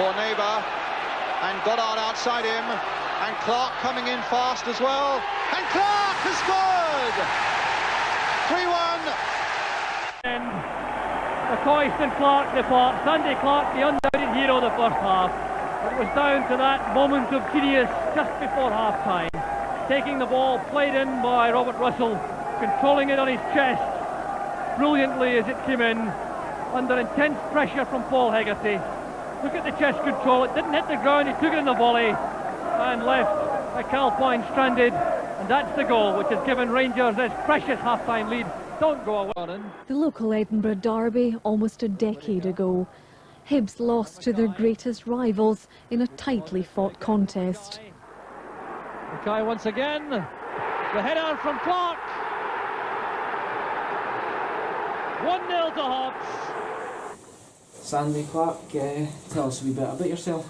door neighbour, and Goddard outside him, and Clark coming in fast as well, and Clark has scored! 3-1. And McCoist and Clark depart. Sandy Clark, the undoubted hero of the first half. It was down to that moment of genius just before half-time. Taking the ball, played in by Robert Russell, controlling it on his chest brilliantly as it came in, under intense pressure from Paul Hegarty. Look at the chest control, it didn't hit the ground, he took it in the volley and left Calpoyne stranded, and that's the goal which has given Rangers this precious half-time lead. Don't go away. The local Edinburgh derby almost a decade ago. Hibs lost to their greatest rivals in a tightly fought contest. Mackay once again, the header from Clark. 1-0 to Hawks. Sandy Clark, tell us a wee bit about yourself.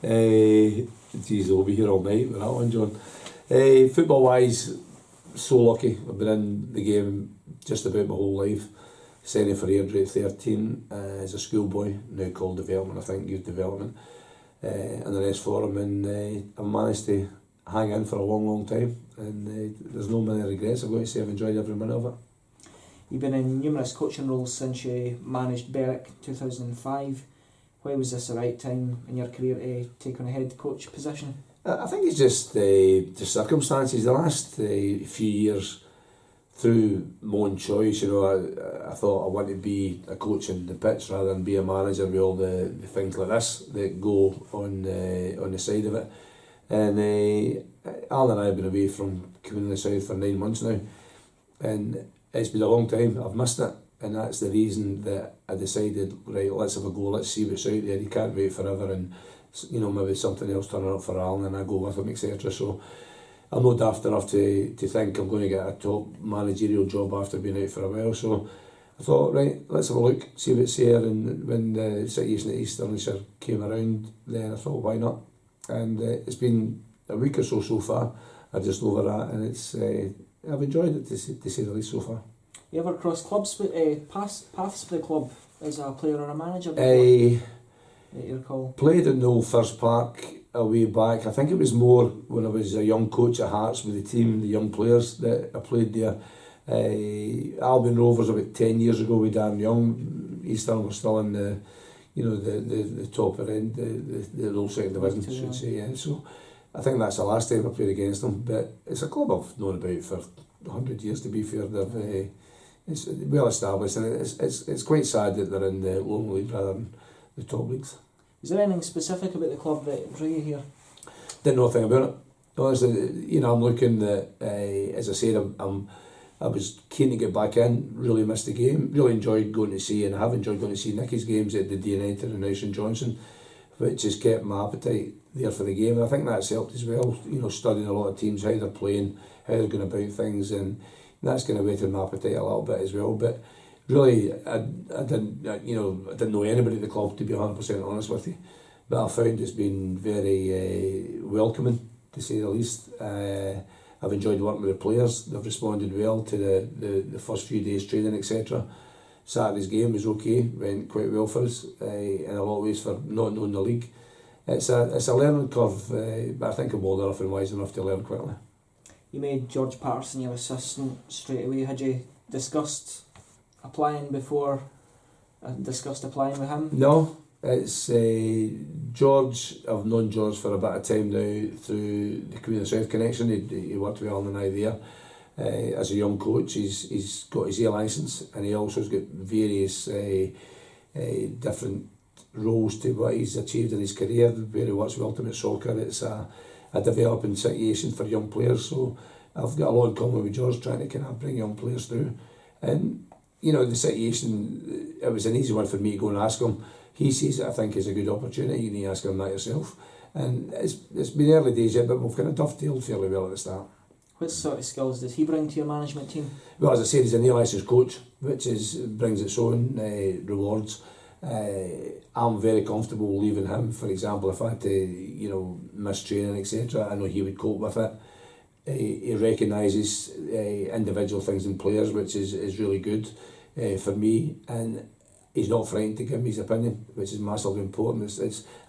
Geez, I'll be here all night with that one, John. Football wise, so lucky. I've been in the game just about my whole life. Signed for Airdrie at 13 as a schoolboy, now called development, I think, youth development. And the rest for him, and I've managed to hang in for a long time, and there's no many regrets. I've got to say I've enjoyed every minute of it. You've been in numerous coaching roles since you managed Berwick 2005. Why was this the right time in your career to take on a head coach position? I think it's just the circumstances. The last few years, through my own choice, you know, I thought I wanted to be a coach in the pitch rather than be a manager with all the things like this that go on the side of it. And Alan and I have been away from Community South for 9 months now, and it's been a long time. I've missed it, and that's the reason that I decided, right, let's have a go, let's see what's out there. You can't wait forever, and you know, maybe something else turning up for Alan and I go with him, etc. So I'm not daft enough to think I'm going to get a top managerial job after being out for a while. So I thought, right, let's have a look, see what's here. And when the situation at East Stirlingshire came around, then I thought, why not? And it's been a week or so far. I'm just over that, and it's I've enjoyed it to say the least so far. You ever crossed paths with the club as a player or a manager before? You recall? Played in the old First Park a way back. I think it was more when I was a young coach at Hearts with the team, the young players that I played there. Albion Rovers about 10 years ago with Dan Young. Eastern was still in the, you know, the top end, the low second division, I should say. Yeah. So I think that's the last time I played against them. But it's a club I've known about for 100 years. To be fair, they've it's well established, and it's quite sad that they're in the lower league rather than the top leagues. Is there anything specific about the club that drew you here? Didn't know a thing about it. Honestly, you know, I'm looking at, as I said, I was keen to get back in, really missed the game, really enjoyed going to see, and I have enjoyed going to see Nicky's games at the D&N and now St Johnson, which has kept my appetite there for the game, and I think that's helped as well, you know, studying a lot of teams, how they're playing, how they're going about things, and that's kind of whetted my appetite a little bit as well. But really, I didn't know anybody at the club, to be 100% honest with you. But I found it's been very welcoming, to say the least. I've enjoyed working with the players. They've responded well to the first few days training, etc. Saturday's game was okay, went quite well for us in a lot of ways for not knowing the league. It's a learning curve, but I think I'm old enough and wise enough to learn quickly. You made George Patterson your assistant straight away. Had you discussed applying before? Discussed applying with him? No, it's George. I've known George for a bit of time now through the Queen of the South connection. He worked with Alan and I there as a young coach. He's got his A licence, and he also has got various different roles to what he's achieved in his career. Where he works with Ultimate Soccer, it's a developing situation for young players. So I've got a lot in common with George, trying to kind of bring young players through. And you know, the situation, it was an easy one for me to go and ask him. He sees it, I think, as a good opportunity. You need to ask him that yourself. And it's been early days yet, but we've kind of dovetailed fairly well at the start. What sort of skills does he bring to your management team? Well, as I said, he's an A-licensed coach, which brings its own rewards. I'm very comfortable leaving him. For example, if I had to, miss training, etc., I know he would cope with it. He recognises individual things in players, which is really good for me. And he's not frightened to give me his opinion, which is massively important.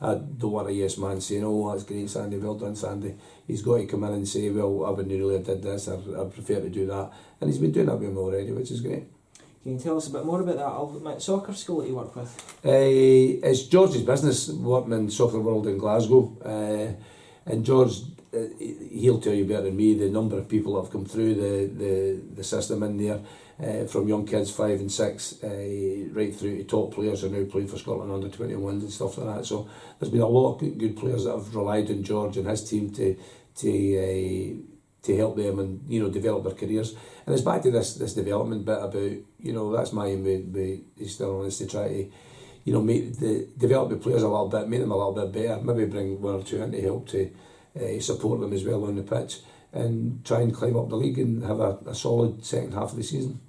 I don't want a yes man saying, oh, that's great, Sandy, well done, Sandy. He's got to come in and say, well, I wouldn't really have did this, or I prefer to do that. And he's been doing that with me already, which is great. Can you tell us a bit more about that ultimate soccer school that you work with? It's George's business, working in Soccer World in Glasgow. And George, he'll tell you better than me, the number of people that have come through the system in there, from young kids 5 and 6, right through to top players who are now playing for Scotland under 21s and stuff like that. So there's been a lot of good players that have relied on George and his team to help them and, you know, develop their careers. And it's back to this development bit about, you know, that's my aim with still honest, to try to, you know, develop the players a little bit, make them a little bit better, maybe bring one or two in to help to support them as well on the pitch, and try and climb up the league and have a solid second half of the season.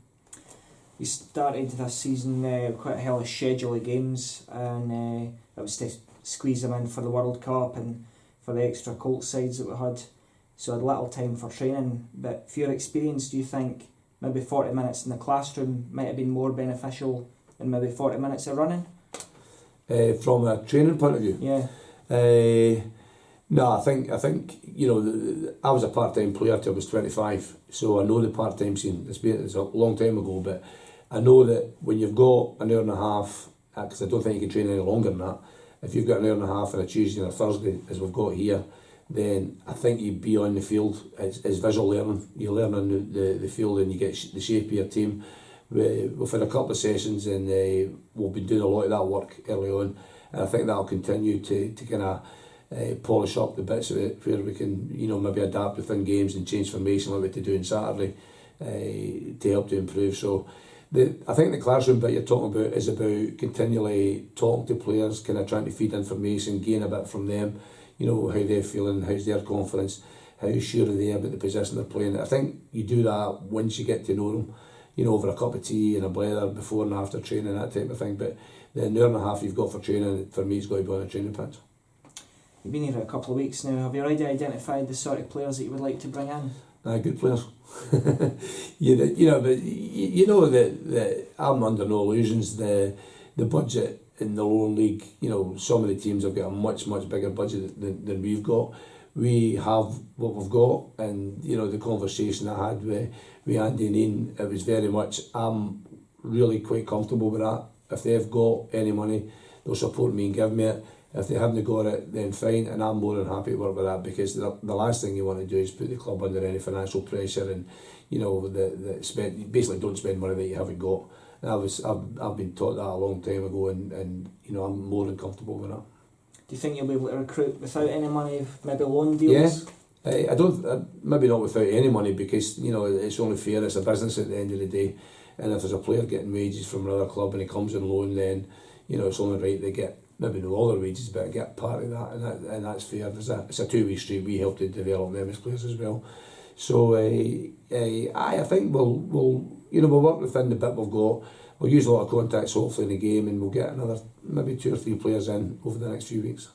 You started this season quite a hellish schedule of games, and it was to squeeze them in for the World Cup and for the extra Colts sides that we had. So I had little time for training. But for your experience, do you think maybe 40 minutes in the classroom might have been more beneficial than maybe 40 minutes of running? From a training point of view? Yeah. No, I think you know, I was a part-time player till I was 25, so I know the part-time scene. It's a long time ago, but I know that when you've got an hour and a half, because I don't think you can train any longer than that, if you've got an hour and a half on a Tuesday and a Thursday, as we've got here, then I think you be on the field. It's visual learning. You're learning the field and you get the shape of your team. We've had a couple of sessions and we'll be doing a lot of that work early on, and I think that'll continue to kind of polish up the bits of it where we can, you know, maybe adapt within games and change formation like we had to do on Saturday to help to improve. So I think the classroom bit you're talking about is about continually talking to players, kind of trying to feed information, gain a bit from them, you know, how they're feeling, how's their confidence, how sure are they about the position they're playing. I think you do that once you get to know them, you know, over a cup of tea and a blether before and after training, that type of thing. But the hour and a half you've got for training, for me, has got to be on a training pitch. You've been here a couple of weeks now. Have you already identified the sort of players that you would like to bring in? Good players. you know, but you know that I'm under no illusions. The budget in the lower league, you know, some of the teams have got a much bigger budget than we've got. We have what we've got, and you know, the conversation I had with Andy and Ian, it was very much, I'm really quite comfortable with that. If they've got any money, they'll support me and give me it. If they haven't got it, then fine, and I'm more than happy to work with that, because the last thing you want to do is put the club under any financial pressure, and you know, basically don't spend money that you haven't got. And I've been taught that a long time ago, and you know, I'm more than comfortable with that. Do you think you'll be able to recruit without any money, maybe loan deals? Yeah, I don't. Maybe not without any money, because you know, it's only fair. It's a business at the end of the day, and if there's a player getting wages from another club and he comes on loan, then you know, it's only right they get maybe not all their wages, but get part of that, and that's fair. It's a two-way street. We help to develop them as players as well. So I think we'll work within the bit we've got. We'll use a lot of contacts hopefully in the game, and we'll get another maybe 2 or 3 players in over the next few weeks.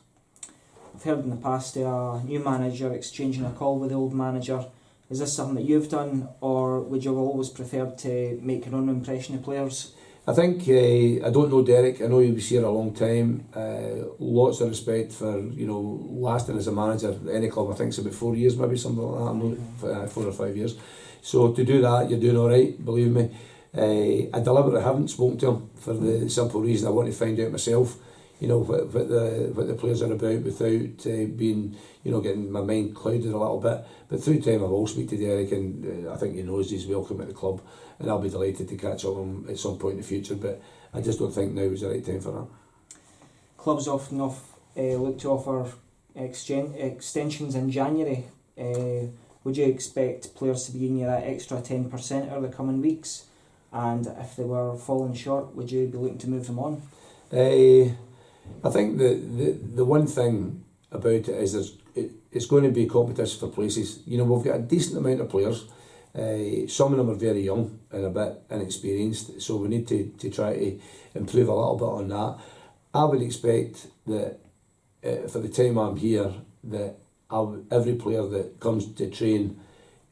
I've heard in the past a new manager exchanging a call with the old manager. Is this something that you've done, or would you have always preferred to make your own impression of players? I think, I don't know Derek, I know he was here a long time, lots of respect for, you know, lasting as a manager at any club. I think it's about 4 years, maybe something like that, 4 or 5 years. So to do that, you're doing alright, believe me. I deliberately haven't spoken to him for the simple reason I want to find out myself, you know, what the players are about, without being, you know, getting my mind clouded a little bit. But through time I will speak to Derek, and I think he knows he's welcome at the club, and I'll be delighted to catch up with him at some point in the future, but I just don't think now is the right time for that. Clubs often look to offer extensions in January. Would you expect players to be giving you that extra 10% over the coming weeks? And if they were falling short, would you be looking to move them on? I think the one thing about it is it's going to be competition for places. You know, we've got a decent amount of players. Some of them are very young and a bit inexperienced, so we need to try to improve a little bit on that. I would expect that for the time I'm here, that every player that comes to train,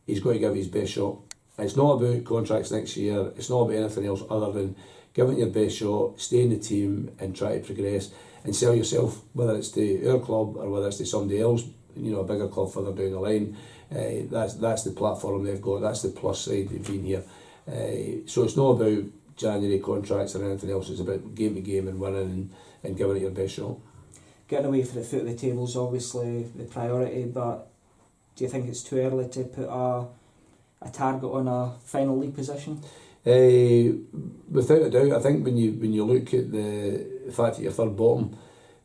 he's going to give his best shot. It's not about contracts next year, it's not about anything else other than give it your best shot, stay in the team and try to progress and sell yourself, whether it's to our club or whether it's to somebody else, you know, a bigger club further down the line. That's the platform they've got, that's the plus side of being here. So it's not about January contracts or anything else, it's about game to game and winning and giving it your best shot. Getting away from the foot of the table is obviously the priority, but do you think it's too early to put a target on a final league position? Without a doubt, I think when you look at the fact that you're third bottom,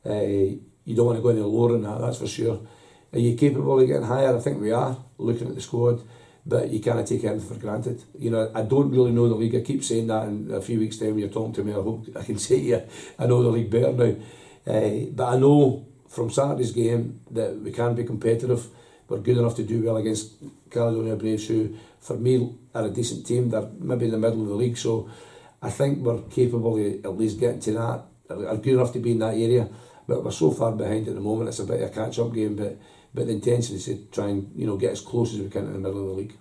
you don't want to go any lower than that, that's for sure. Are you capable of getting higher? I think we are, looking at the squad, but you can't take anything for granted. You know, I don't really know the league. I keep saying that in a few weeks' time when you're talking to me. I hope I can say to you, I know the league better now. But I know from Saturday's game that we can be competitive. We're good enough to do well against Caledonia Braves, who, for me, are a decent team. They're maybe in the middle of the league, so I think we're capable of at least getting to that, are good enough to be in that area. But we're so far behind at the moment, it's a bit of a catch-up game, but the intention is to try and, you know, get as close as we can in the middle of the league.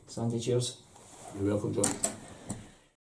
Sandy, cheers. You're welcome, John.